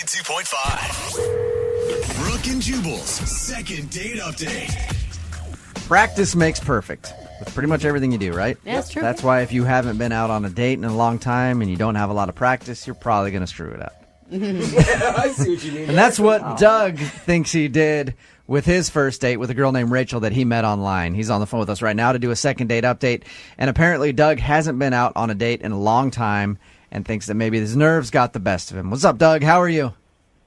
92.5. Brooke and Jubal's second date update. Practice makes perfect with pretty much everything you do, right? Yeah, that's true. That's why if you haven't been out on a date in a long time and you don't have a lot of practice, you're probably going to screw it up. I see what you mean. And that's what Doug thinks he did with his first date with a girl named Rachel that he met online. He's on the phone with us right now to do a second date update. And apparently Doug hasn't been out on a date in a long time and thinks that maybe his nerves got the best of him. What's up, Doug? How are you?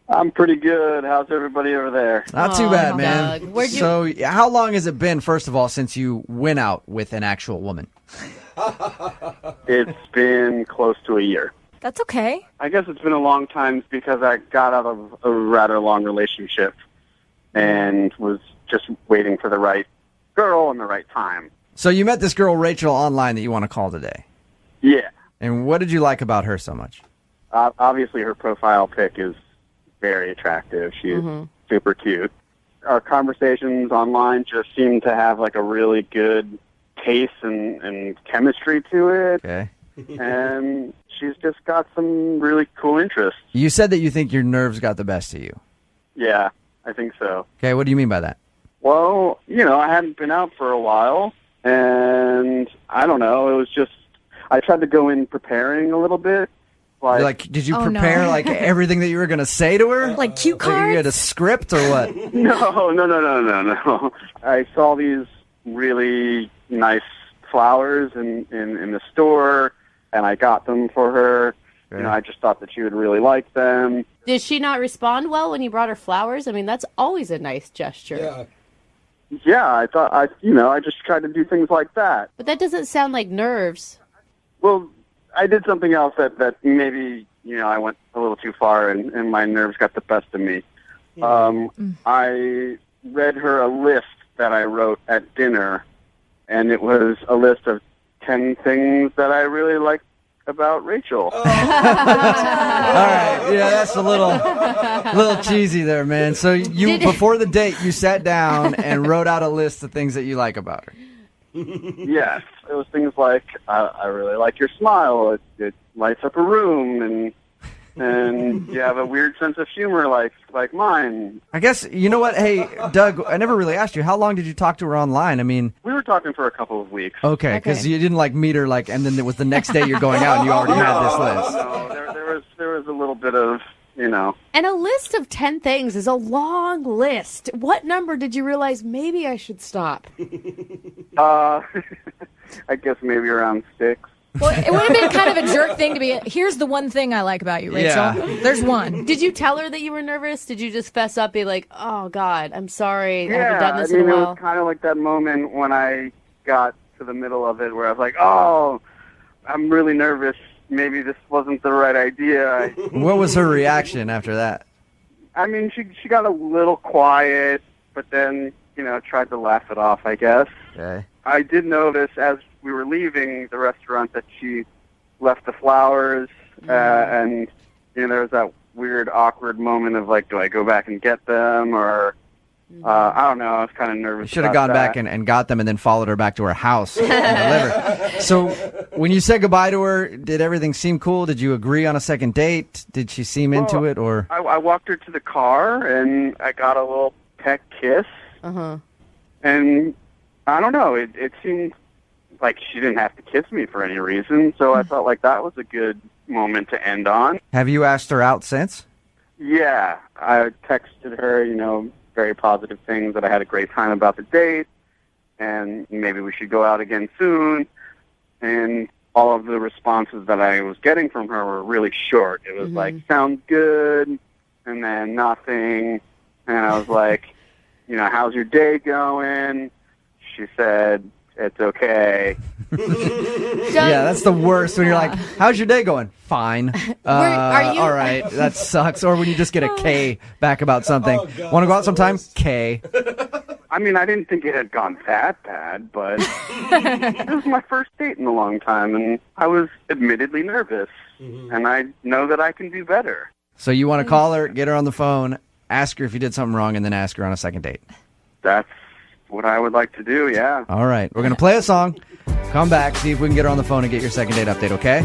I'm pretty good. How's everybody over there? Not too bad, man. Doug. Where'd you- So how long has it been, first of all, since you went out with an actual woman? It's been close to a year. That's okay. I guess it's been a long time because I got out of a rather long relationship and was just waiting for the right girl and the right time. So you met this girl, Rachel, online that you want to call today. Yeah. And what did you like about her so much? Obviously, her profile pic is very attractive. She's super cute. Our conversations online just seem to have like a really good taste and chemistry to it. Okay. And she's just got some really cool interests. You said that you think your nerves got the best of you. Yeah, I think so. Okay, what do you mean by that? Well, I hadn't been out for a while, and I don't know. It was just I tried to go in preparing a little bit. Like, did you Oh, no. prepare like everything that you were going to say to her? Like cute Like, you had a cards? script or what? No. I saw these really nice flowers in the store, and I got them for her. Okay. I just thought that she would really like them. Did she not respond well when you brought her flowers? I mean, that's always a nice gesture. Yeah. Yeah, I thought I just tried to do things like that. But that doesn't sound like nerves. Well, I did something else that maybe, I went a little too far and my nerves got the best of me. I read her a list that I wrote at dinner, and it was a list of 10 things that I really liked about Rachel. All right, yeah, that's a little cheesy there, man. So before the date, you sat down and wrote out a list of things that you like about her. Yes, it was things like, I really like your smile. It lights up a room, and you have a weird sense of humor like mine. I guess, you know what? Hey, Doug, I never really asked you, how long did you talk to her online? I mean, We were talking for a couple of weeks. okay, because you didn't meet her and then it was the next day you're going out and you already had this list. No, there was a little bit of, And a list of 10 things is a long list. What number did you realize maybe I should stop? I guess maybe around 6. Well, it would have been kind of a jerk thing to be, here's the one thing I like about you, Rachel. Yeah. There's one. Did you tell her that you were nervous? Did you just fess up, be like, oh, God, I'm sorry. I Yeah, haven't done this I mean, in a it while? was kind of like that moment when I got to the middle of it where I was like, oh, I'm really nervous. Maybe this wasn't the right idea. What was her reaction after that? I mean, she got a little quiet, but then, tried to laugh it off, I guess. Okay. I did notice as we were leaving the restaurant that she left the flowers, and there was that weird, awkward moment of like, do I go back and get them, or I don't know. I was kind of nervous. You should have gone back and got them and then followed her back to her house and delivered. So when you said goodbye to her, did everything seem cool? Did you agree on a second date? Did she seem into it, or? I walked her to the car and I got a little peck kiss, and I don't know. It seemed like she didn't have to kiss me for any reason, so I felt like that was a good moment to end on. Have you asked her out since? Yeah, I texted her, very positive things, that I had a great time about the date, and maybe we should go out again soon. And all of the responses that I was getting from her were really short. It was like, sounds good, and then nothing. And I was like, how's your day going? She said, it's okay. Yeah, that's the worst when you're like, how's your day going? Fine. Are you- All right, that sucks. Or when you just get a K back about something. God, Want to go out that's the sometime? worst. K. I mean, I didn't think it had gone that bad, but it was my first date in a long time, and I was admittedly nervous. And I know that I can do better. So you want to call her, get her on the phone, ask her if you did something wrong, and then ask her on a second date. That's what I would like to do, yeah. All right, we're going to play a song, come back, see if we can get her on the phone and get your second date update, okay?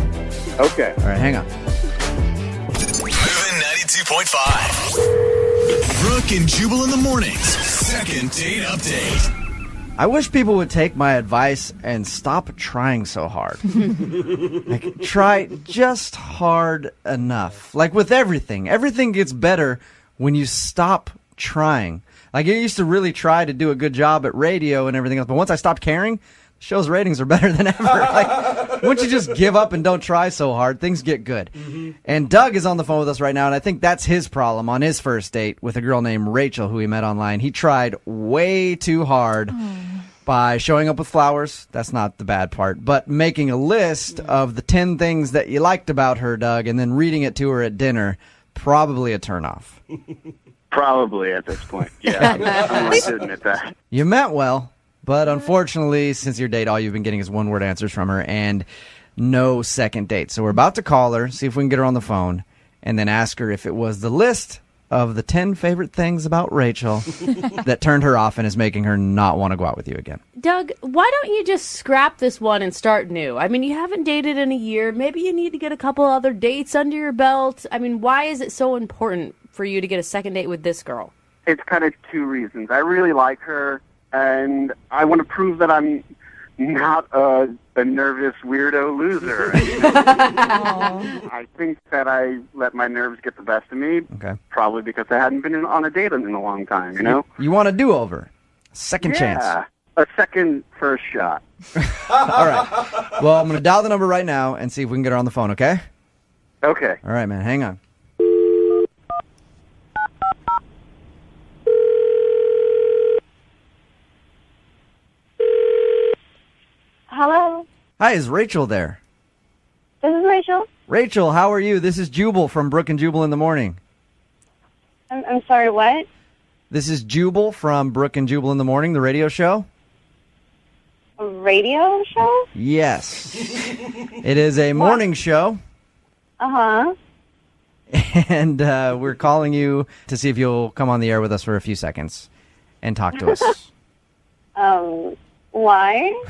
Okay. All right, hang on. Moving 92.5. 92.5. Brooke and Jubal in the mornings. Second date update. I wish people would take my advice and stop trying so hard. Like, try just hard enough. Like with everything. Everything gets better when you stop trying. Like, I used to really try to do a good job at radio and everything else, but once I stopped caring, show's ratings are better than ever. Like, once you just give up and don't try so hard, things get good. And Doug is on the phone with us right now, and I think that's his problem on his first date with a girl named Rachel who he met online. He tried way too hard by showing up with flowers. That's not the bad part. But making a list of the 10 things that you liked about her, Doug, and then reading it to her at dinner, probably a turnoff. Probably at this point. Yeah, I'm willing to admit that. You meant well, but unfortunately, since your date, all you've been getting is one-word answers from her and no second date. So we're about to call her, see if we can get her on the phone, and then ask her if it was the list of the 10 favorite things about Rachel that turned her off and is making her not want to go out with you again. Doug, why don't you just scrap this one and start new? I mean, you haven't dated in a year. Maybe you need to get a couple other dates under your belt. I mean, why is it so important for you to get a second date with this girl? It's kind of two reasons. I really like her, and I want to prove that I'm not a nervous weirdo loser. I think that I let my nerves get the best of me, probably because I hadn't been on a date in a long time, you know? You want a do-over, second chance. A second first shot. All right. Well, I'm going to dial the number right now and see if we can get her on the phone, okay? Okay. All right, man. Hang on. Hello, Hi, is Rachel there? this is Rachel. Rachel, how are you? This is Jubal from Brooke and Jubal in the Morning. I'm sorry, what? This is Jubal from Brooke and Jubal in the Morning, the radio show. A radio show? Yes. It is a morning show, Uh-huh. and we're calling you to see if you'll come on the air with us for a few seconds and talk to us. Why?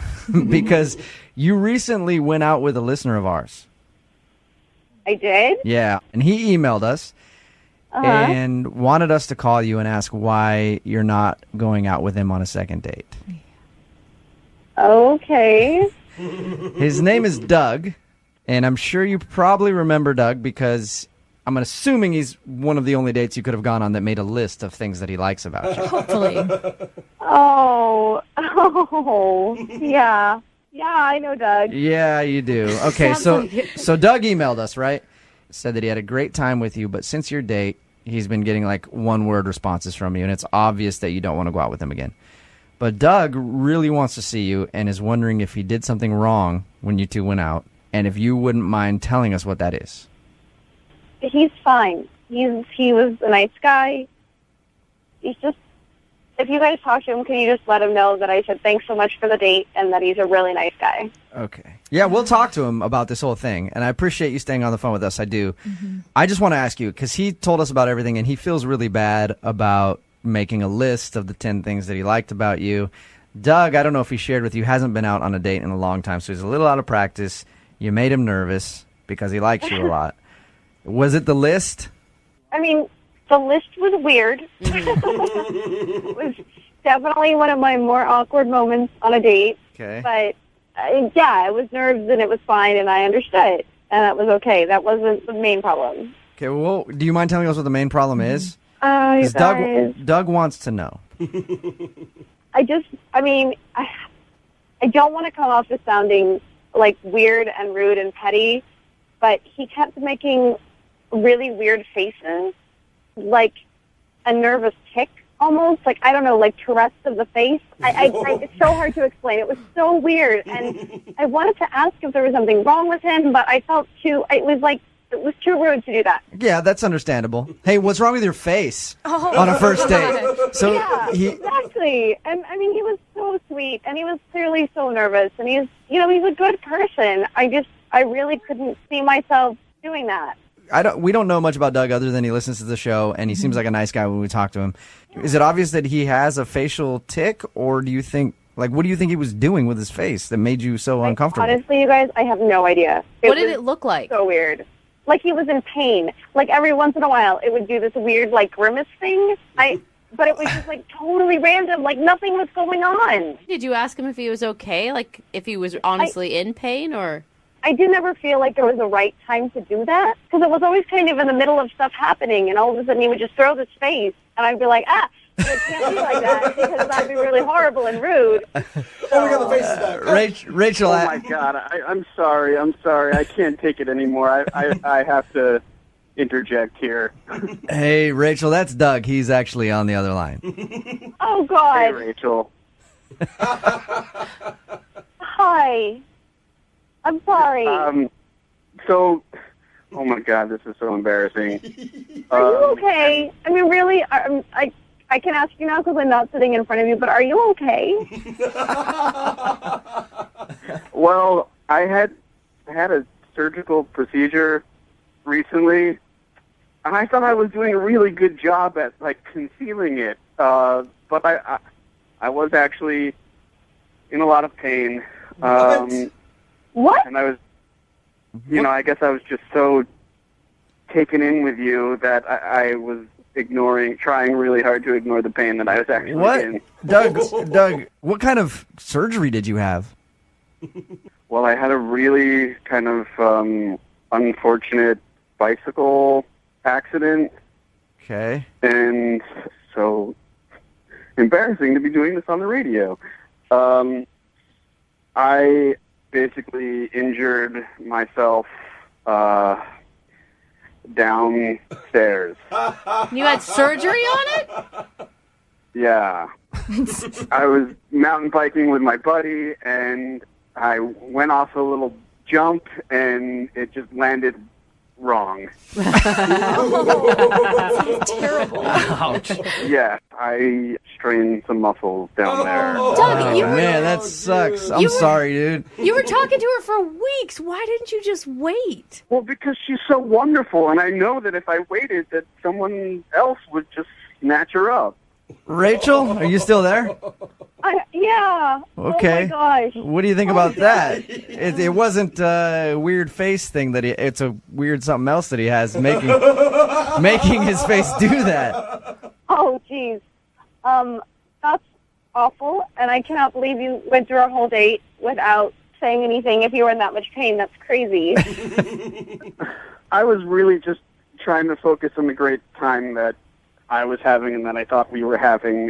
Because you recently went out with a listener of ours. I did? Yeah, and he emailed us and wanted us to call you and ask why you're not going out with him on a second date. Okay. His name is Doug, and I'm sure you probably remember Doug because I'm assuming he's one of the only dates you could have gone on that made a list of things that he likes about you. Hopefully. Oh, yeah. Yeah, I know Doug. Yeah, you do. Okay, so Doug emailed us, right? Said that he had a great time with you, but since your date, he's been getting like one-word responses from you, and it's obvious that you don't want to go out with him again. But Doug really wants to see you and is wondering if he did something wrong when you two went out, and if you wouldn't mind telling us what that is. He's fine. He was a nice guy. He's just, if you guys talk to him, can you just let him know that I said thanks so much for the date and that he's a really nice guy? Okay. Yeah, we'll talk to him about this whole thing, and I appreciate you staying on the phone with us. I do. I just want to ask you, because he told us about everything, and he feels really bad about making a list of the 10 things that he liked about you. Doug, I don't know if he shared with you, hasn't been out on a date in a long time, so he's a little out of practice. You made him nervous because he likes you a lot. Was it the list? I mean, the list was weird. It was definitely one of my more awkward moments on a date. Okay. But, yeah, it was nerves and it was fine and I understood. And that was okay. That wasn't the main problem. Okay, well, do you mind telling us what the main problem is? You Because guys, Doug wants to know. I don't want to come off as sounding like weird and rude and petty, but he kept making really weird faces, like a nervous tick almost, like, I don't know, like Tourette's of the face. It's so hard to explain. It was so weird, and I wanted to ask if there was something wrong with him, but I felt it was too rude to do that. Yeah, that's understandable. Hey, what's wrong with your face on a first date? So Yeah, exactly. And I mean, he was so sweet, and he was clearly so nervous, and he's a good person. I really couldn't see myself doing that. we don't know much about Doug other than he listens to the show, and he seems like a nice guy when we talk to him. Is it obvious that he has a facial tick, or do you think, like, what do you think he was doing with his face that made you so uncomfortable? Honestly, you guys, I have no idea. What did it look like? So weird. like he was in pain. Like every once in a while, it would do this weird like grimace thing. But it was just like totally random. Like nothing was going on. Did you ask him if he was okay? Like if he was honestly in pain or? I did never feel like there was a right time to do that because it was always kind of in the middle of stuff happening, and all of a sudden he would just throw this face, and I'd be like, but it can't be like that because that'd be really horrible and rude. Oh, we got the faces back. Rachel, Oh my God! I'm sorry. I can't take it anymore. I have to interject here. hey, Rachel, that's Doug. He's actually on the other line. Oh God! Hey, Rachel. Hi. I'm sorry. Oh my God, this is so embarrassing. Are you okay? I mean, really? I can ask you now because I'm not sitting in front of you, but are you okay? Well, I had a surgical procedure recently, and I thought I was doing a really good job at like concealing it. But I was actually in a lot of pain. What? And I was, I guess I was just so taken in with you that I was trying really hard to ignore the pain that I was actually in. Doug, what kind of surgery did you have? Well, I had a really kind of unfortunate bicycle accident. Okay. And so embarrassing to be doing this on the radio. I basically injured myself downstairs. You had surgery on it? Yeah. I was mountain biking with my buddy, and I went off a little jump, and it just landed wrong. Terrible. Ouch. Yeah, I strained some muscles down there. Doug, you were, Man, that sucks. I'm sorry, dude. you were talking to her for weeks. Why didn't you just wait? Well, because she's so wonderful, and I know that if I waited, that someone else would just snatch her up. Rachel, are you still there? Yeah. Okay. Oh my gosh. What do you think about that? It wasn't a weird face thing it's a weird something else that he has making his face do that. Oh, geez. That's awful, and I cannot believe you went through our whole date without saying anything. If you were in that much pain, that's crazy. I was really just trying to focus on the great time that I was having and that I thought we were having.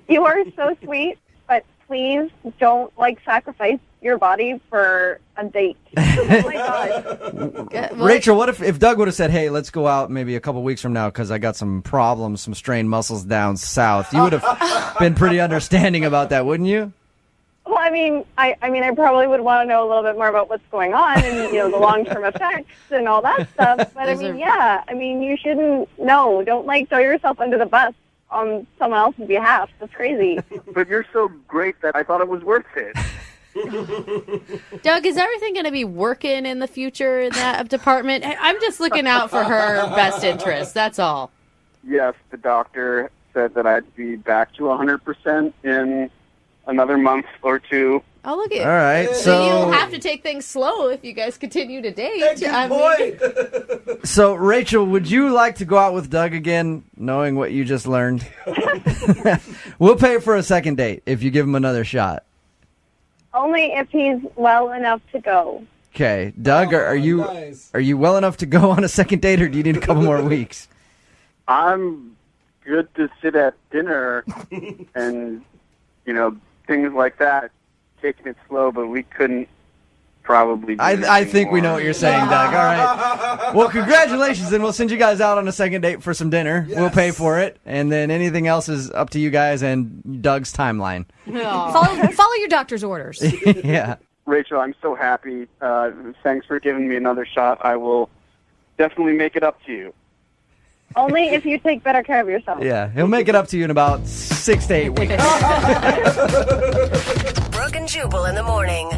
You are so sweet, but please don't sacrifice your body for a date. Oh my gosh. Rachel, what if Doug would have said, "Hey, let's go out maybe a couple weeks from now because I got some problems, some strained muscles down south"? You would have been pretty understanding about that, wouldn't you? Well, I mean, I probably would want to know a little bit more about what's going on and the long-term effects and all that stuff. But you shouldn't. No, don't throw yourself under the bus on someone else's behalf. That's crazy. But you're so great that I thought it was worth it. Doug, is everything going to be working in the future in that department? I'm just looking out for her best interest. That's all. Yes, the doctor said that I'd be back to 100% in another month or two. Oh, look at All right, so you'll have to take things slow if you guys continue to date. So, Rachel, would you like to go out with Doug again, knowing what you just learned? We'll pay for a second date if you give him another shot. Only if he's well enough to go. Okay, Doug, are you well enough to go on a second date, or do you need a couple more weeks? I'm good to sit at dinner and, things like that, taking it slow, but we couldn't probably do I think we more. know what you're saying, Doug. All right. Well, congratulations, and we'll send you guys out on a second date for some dinner. Yes. We'll pay for it, and then anything else is up to you guys and Doug's timeline. Follow your doctor's orders. Yeah. Rachel, I'm so happy. Thanks for giving me another shot. I will definitely make it up to you. Only if you take better care of yourself. Yeah, he'll make it up to you in about 6 to 8 weeks. Brooke and Jubal in the morning.